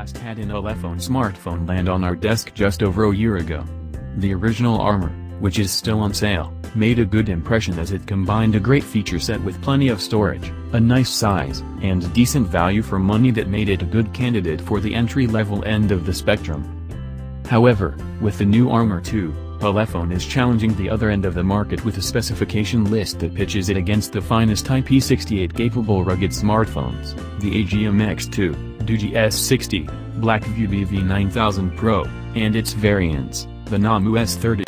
last had an Ulefone smartphone land on our desk just over a year ago. The original Armor, which is still on sale, made a good impression as it combined a great feature set with plenty of storage, a nice size, and decent value for money that made it a good candidate for the entry-level end of the spectrum. However, with the new Armor 2, Ulefone is challenging the other end of the market with a specification list that pitches it against the finest IP68-capable rugged smartphones, the Agium X2, Doogee S60, Blackview BV9000 Pro, and its variants, the Namu S30.